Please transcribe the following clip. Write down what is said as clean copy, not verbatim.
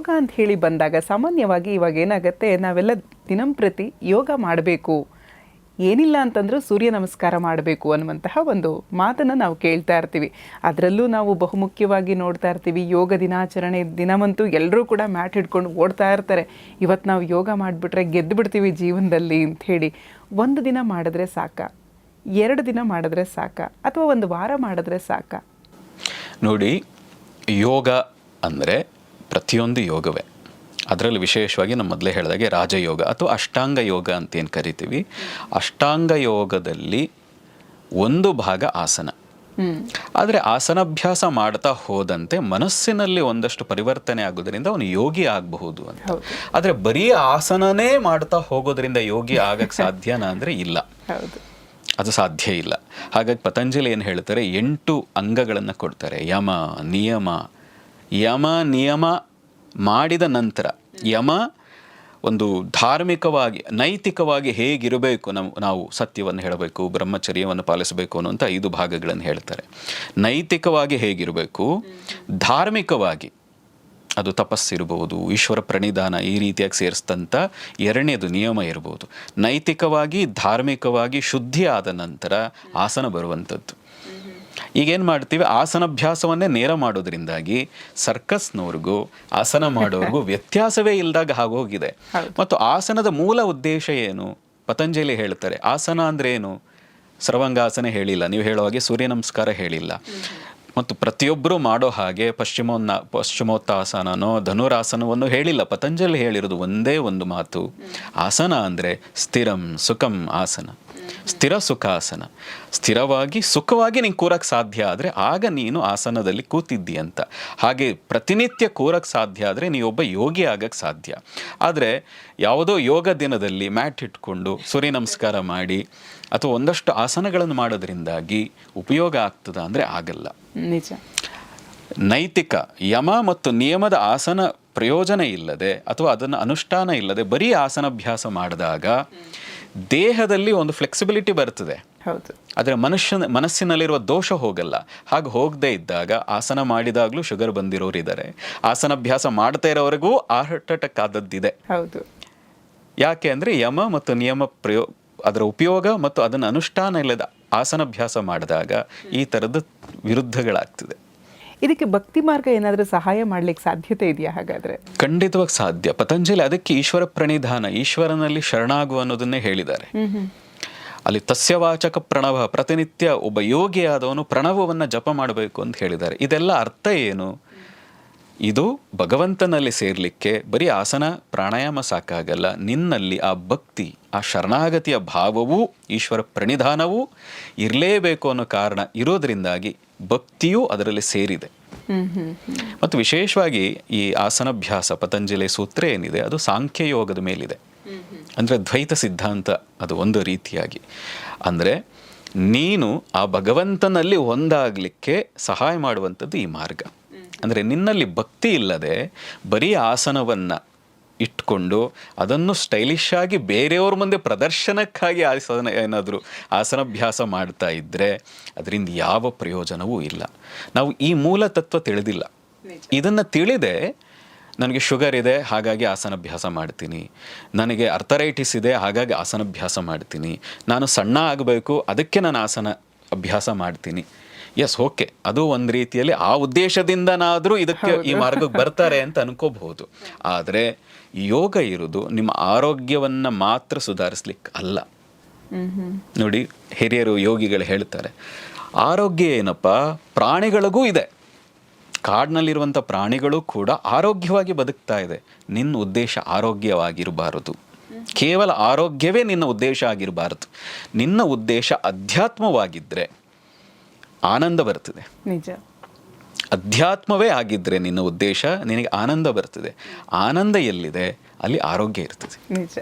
ಯೋಗ ಅಂತ ಹೇಳಿ ಬಂದಾಗ ಸಾಮಾನ್ಯವಾಗಿ ಇವಾಗ ಏನಾಗುತ್ತೆ, ನಾವೆಲ್ಲ ದಿನಂಪ್ರತಿ ಯೋಗ ಮಾಡಬೇಕು, ಏನಿಲ್ಲ ಅಂತಂದ್ರೂ ಸೂರ್ಯ ನಮಸ್ಕಾರ ಮಾಡಬೇಕು ಅನ್ನುವಂತಹ ಒಂದು ಮಾತನ್ನು ನಾವು ಕೇಳ್ತಾ ಇರ್ತೀವಿ. ಅದರಲ್ಲೂ ನಾವು ಬಹುಮುಖ್ಯವಾಗಿ ನೋಡ್ತಾ ಇರ್ತೀವಿ, ಯೋಗ ದಿನಾಚರಣೆ ದಿನವಂತೂ ಎಲ್ಲರೂ ಕೂಡ ಮ್ಯಾಟ್ ಹಿಡ್ಕೊಂಡು ಓಡ್ತಾ ಇರ್ತಾರೆ. ಇವತ್ತು ನಾವು ಯೋಗ ಮಾಡಿಬಿಟ್ರೆ ಗೆದ್ದು ಬಿಡ್ತೀವಿ ಜೀವನದಲ್ಲಿ ಅಂಥೇಳಿ. ಒಂದು ದಿನ ಮಾಡಿದ್ರೆ ಸಾಕಾ, 2 ದಿನ ಮಾಡಿದ್ರೆ ಸಾಕಾ, ಅಥವಾ ಒಂದು ವಾರ ಮಾಡಿದ್ರೆ ಸಾಕಾ? ನೋಡಿ, ಯೋಗ ಅಂದರೆ ಪ್ರತಿಯೊಂದು ಯೋಗವೇ. ಅದರಲ್ಲಿ ವಿಶೇಷವಾಗಿ ನಮ್ಮ ಮೊದಲೇ ಹೇಳಿದಾಗೆ ರಾಜಯೋಗ ಅಥವಾ ಅಷ್ಟಾಂಗ ಯೋಗ ಅಂತೇನು ಕರಿತೀವಿ, ಅಷ್ಟಾಂಗ ಯೋಗದಲ್ಲಿ ಒಂದು ಭಾಗ ಆಸನ. ಆದರೆ ಆಸನಾಭ್ಯಾಸ ಮಾಡ್ತಾ ಹೋದಂತೆ ಮನಸ್ಸಿನಲ್ಲಿ ಒಂದಷ್ಟು ಪರಿವರ್ತನೆ ಆಗೋದ್ರಿಂದ ಅವನು ಯೋಗಿ ಆಗಬಹುದು ಅಂತ. ಆದರೆ ಬರೀ ಆಸನನೇ ಮಾಡ್ತಾ ಹೋಗೋದ್ರಿಂದ ಯೋಗಿ ಆಗಕ್ಕೆ ಸಾಧ್ಯನಾ ಅಂದರೆ ಇಲ್ಲ, ಅದು ಸಾಧ್ಯ ಇಲ್ಲ. ಹಾಗಾಗಿ ಪತಂಜಲಿ ಏನು ಹೇಳ್ತಾರೆ, 8 ಅಂಗಗಳನ್ನು ಕೊಡ್ತಾರೆ. ಯಮ ನಿಯಮ ಮಾಡಿದ ನಂತರ, ಯಮ ಒಂದು ಧಾರ್ಮಿಕವಾಗಿ ನೈತಿಕವಾಗಿ ಹೇಗಿರಬೇಕು, ನಾವು ಸತ್ಯವನ್ನು ಹೇಳಬೇಕು, ಬ್ರಹ್ಮಚರ್ಯವನ್ನು ಪಾಲಿಸಬೇಕು ಅನ್ನುವಂಥ 5 ಭಾಗಗಳನ್ನು ಹೇಳ್ತಾರೆ. ನೈತಿಕವಾಗಿ ಹೇಗಿರಬೇಕು, ಧಾರ್ಮಿಕವಾಗಿ ಅದು ತಪಸ್ಸಿರ್ಬೋದು, ಈಶ್ವರ ಪ್ರಣಿಧಾನ ಈ ರೀತಿಯಾಗಿ ಸೇರಿಸಿದಂಥ 2ನೇದು ನಿಯಮ ಇರ್ಬೋದು. ನೈತಿಕವಾಗಿ ಧಾರ್ಮಿಕವಾಗಿ ಶುದ್ಧಿ ಆದ ನಂತರ ಆಸನ ಬರುವಂಥದ್ದು. ಈಗೇನು ಮಾಡ್ತೀವಿ, ಆಸನಾಭ್ಯಾಸವನ್ನೇ ನೇರ ಮಾಡೋದ್ರಿಂದಾಗಿ ಸರ್ಕಸ್ನವ್ರಿಗೂ ಆಸನ ಮಾಡೋರ್ಗೂ ವ್ಯತ್ಯಾಸವೇ ಇಲ್ದಾಗ ಆಗೋಗಿದೆ. ಮತ್ತು ಆಸನದ ಮೂಲ ಉದ್ದೇಶ ಏನು, ಪತಂಜಲಿ ಹೇಳ್ತಾರೆ. ಆಸನ ಅಂದರೆ ಏನು? ಸರ್ವಾಂಗಾಸನ ಹೇಳಿಲ್ಲ, ನೀವು ಹೇಳೋ ಹಾಗೆ ಸೂರ್ಯ ನಮಸ್ಕಾರ ಹೇಳಿಲ್ಲ, ಮತ್ತು ಪ್ರತಿಯೊಬ್ಬರು ಮಾಡೋ ಹಾಗೆ ಪಶ್ಚಿಮೋತ್ತಾಸನನೋ ಧನುರಾಸನವನ್ನು ಹೇಳಿಲ್ಲ. ಪತಂಜಲಿ ಹೇಳಿರೋದು ಒಂದೇ ಒಂದು ಮಾತು, ಆಸನ ಅಂದರೆ ಸ್ಥಿರಂ ಸುಖಂ ಆಸನ, ಸ್ಥಿರ ಸುಖಾಸನ. ಸ್ಥಿರವಾಗಿ ಸುಖವಾಗಿ ನೀನು ಕೂರಕ್ಕೆ ಸಾಧ್ಯ ಆದರೆ ಆಗ ನೀನು ಆಸನದಲ್ಲಿ ಕೂತಿದ್ದಿ ಅಂತ. ಹಾಗೆ ಪ್ರತಿನಿತ್ಯ ಕೂರಕ್ಕೆ ಸಾಧ್ಯ ಆದರೆ ನೀವೊಬ್ಬ ಯೋಗಿ ಆಗಕ್ಕೆ ಸಾಧ್ಯ. ಆದರೆ ಯಾವುದೋ ಯೋಗ ದಿನದಲ್ಲಿ ಮ್ಯಾಟ್ ಇಟ್ಕೊಂಡು ಸೂರ್ಯ ನಮಸ್ಕಾರ ಮಾಡಿ ಅಥವಾ ಒಂದಷ್ಟು ಆಸನಗಳನ್ನು ಮಾಡೋದ್ರಿಂದಾಗಿ ಉಪಯೋಗ ಆಗ್ತದ ಅಂದರೆ ಆಗಲ್ಲ. ನಿಜ. ನೈತಿಕ ಯಮ ಮತ್ತು ನಿಯಮದ ಆಸನ ಪ್ರಯೋಜನ ಇಲ್ಲದೆ ಅಥವಾ ಅದನ್ನು ಅನುಷ್ಠಾನ ಇಲ್ಲದೆ ಬರೀ ಆಸನಾಭ್ಯಾಸ ಮಾಡಿದಾಗ ದೇಹದಲ್ಲಿ ಒಂದು ಫ್ಲೆಕ್ಸಿಬಿಲಿಟಿ ಬರ್ತದೆ, ಆದರೆ ಮನಸ್ಸಿನಲ್ಲಿರುವ ದೋಷ ಹೋಗಲ್ಲ. ಹಾಗೆ ಹೋಗದೆ ಇದ್ದಾಗ ಆಸನ ಮಾಡಿದಾಗಲೂ ಶುಗರ್ ಬಂದಿರೋರು ಇದ್ದಾರೆ, ಆಸನಾಭ್ಯಾಸ ಮಾಡ್ತಾ ಇರೋವರೆಗೂ ಹಾರ್ಟ್ ಅಟ್ಯಾಕ್ ಆದದ್ದಿದೆ. ಯಾಕೆ ಅಂದರೆ ಯಮ ಮತ್ತು ನಿಯಮ ಅದರ ಉಪಯೋಗ ಮತ್ತು ಅದನ್ನು ಅನುಷ್ಠಾನ ಇಲ್ಲದ ಆಸನಾಭ್ಯಾಸ ಮಾಡಿದಾಗ ಈ ಥರದ ವಿರುದ್ಧಗಳಾಗ್ತದೆ. ಇದಕ್ಕೆ ಭಕ್ತಿ ಮಾರ್ಗ ಏನಾದರೂ ಸಹಾಯ ಮಾಡ್ಲಿಕ್ಕೆ ಸಾಧ್ಯತೆ ಇದೆಯಾ? ಹಾಗಾದ್ರೆ ಖಂಡಿತವಾಗಿ ಸಾಧ್ಯ. ಪತಂಜಲಿ ಅದಕ್ಕೆ ಈಶ್ವರ ಪ್ರಣಿಧಾನ, ಈಶ್ವರನಲ್ಲಿ ಶರಣಾಗು ಅನ್ನೋದನ್ನೇ ಹೇಳಿದ್ದಾರೆ. ಅಲ್ಲಿ ತಸ್ಯವಾಚಕ ಪ್ರಣವ, ಪ್ರತಿನಿತ್ಯ ಒಬ್ಬ ಯೋಗಿಯಾದವನು ಪ್ರಣವವನ್ನು ಜಪ ಮಾಡಬೇಕು ಅಂತ ಹೇಳಿದ್ದಾರೆ. ಇದೆಲ್ಲ ಅರ್ಥ ಏನು? ಇದು ಭಗವಂತನಲ್ಲಿ ಸೇರ್ಲಿಕ್ಕೆ ಬರೀ ಆಸನ ಪ್ರಾಣಾಯಾಮ ಸಾಕಾಗಲ್ಲ, ನಿನ್ನಲ್ಲಿ ಆ ಭಕ್ತಿ, ಆ ಶರಣಾಗತಿಯ ಭಾವವೂ ಈಶ್ವರ ಪ್ರಣಿಧಾನವೂ ಇರಲೇಬೇಕು ಅನ್ನೋ ಕಾರಣ ಇರೋದ್ರಿಂದಾಗಿ ಭಕ್ತಿಯೂ ಅದರಲ್ಲಿ ಸೇರಿದೆ. ಮತ್ತು ವಿಶೇಷವಾಗಿ ಈ ಆಸನಾಭ್ಯಾಸ ಪತಂಜಲಿ ಸೂತ್ರ ಏನಿದೆ ಅದು ಸಾಂಖ್ಯ ಯೋಗದ ಮೇಲಿದೆ. ಅಂದರೆ ದ್ವೈತ ಸಿದ್ಧಾಂತ ಅದು ಒಂದು ರೀತಿಯಾಗಿ. ಅಂದರೆ ನೀನು ಆ ಭಗವಂತನಲ್ಲಿ ಒಂದಾಗಲಿಕ್ಕೆ ಸಹಾಯ ಮಾಡುವಂಥದ್ದು ಈ ಮಾರ್ಗ. ಅಂದರೆ ನಿನ್ನಲ್ಲಿ ಭಕ್ತಿ ಇಲ್ಲದೆ ಬರೀ ಆಸನವನ್ನು ಇಟ್ಕೊಂಡು ಅದನ್ನು ಸ್ಟೈಲಿಶ್ ಆಗಿ ಬೇರೆಯವ್ರ ಮುಂದೆ ಪ್ರದರ್ಶನಕ್ಕಾಗಿ ಏನಾದರೂ ಆಸನಾಭ್ಯಾಸ ಮಾಡ್ತಾ ಇದ್ದರೆ ಅದರಿಂದ ಯಾವ ಪ್ರಯೋಜನವೂ ಇಲ್ಲ. ನಾವು ಈ ಮೂಲ ತತ್ವ ತಿಳಿದಿಲ್ಲ. ಇದನ್ನು ತಿಳಿದೆ ನನಗೆ ಶುಗರ್ ಇದೆ ಹಾಗಾಗಿ ಆಸನಾಭ್ಯಾಸ ಮಾಡ್ತೀನಿ, ನನಗೆ ಅರ್ಥರೈಟಿಸ್ ಇದೆ ಹಾಗಾಗಿ ಆಸನಾಭ್ಯಾಸ ಮಾಡ್ತೀನಿ, ನಾನು ಸಣ್ಣ ಆಗಬೇಕು ಅದಕ್ಕೆ ನಾನು ಆಸನ ಅಭ್ಯಾಸ ಮಾಡ್ತೀನಿ. ಎಸ್, ಓಕೆ, ಅದು ಒಂದು ರೀತಿಯಲ್ಲಿ ಆ ಉದ್ದೇಶದಿಂದನಾದರೂ ಇದಕ್ಕೆ ಈ ಮಾರ್ಗಕ್ಕೆ ಬರ್ತಾರೆ ಅಂತ ಅನ್ಕೋಬಹುದು. ಆದರೆ ಯೋಗ ಇರೋದು ನಿಮ್ಮ ಆರೋಗ್ಯವನ್ನು ಮಾತ್ರ ಸುಧಾರಿಸ್ಲಿಕ್ಕೆ ಅಲ್ಲ. ನೋಡಿ, ಹಿರಿಯರು ಯೋಗಿಗಳು ಹೇಳ್ತಾರೆ, ಆರೋಗ್ಯ ಏನಪ್ಪ, ಪ್ರಾಣಿಗಳಿಗೂ ಇದೆ. ಕಾಡಿನಲ್ಲಿರುವಂಥ ಪ್ರಾಣಿಗಳು ಕೂಡ ಆರೋಗ್ಯವಾಗಿ ಬದುಕ್ತಾ ಇದೆ. ನಿನ್ನ ಉದ್ದೇಶ ಆರೋಗ್ಯವಾಗಿರಬಾರದು, ಕೇವಲ ಆರೋಗ್ಯವೇ ನಿನ್ನ ಉದ್ದೇಶ ಆಗಿರಬಾರದು. ನಿನ್ನ ಉದ್ದೇಶ ಅಧ್ಯಾತ್ಮವಾಗಿದ್ದರೆ ಆನಂದ ಬರ್ತದೆ. ನಿಜ. ಅಧ್ಯಾತ್ಮವೇ ಆಗಿದ್ದರೆ ನಿನ್ನ ಉದ್ದೇಶ, ನಿನಗೆ ಆನಂದ ಬರ್ತದೆ. ಆನಂದ ಎಲ್ಲಿದೆ ಅಲ್ಲಿ ಆರೋಗ್ಯ ಇರ್ತದೆ. ನಿಜ.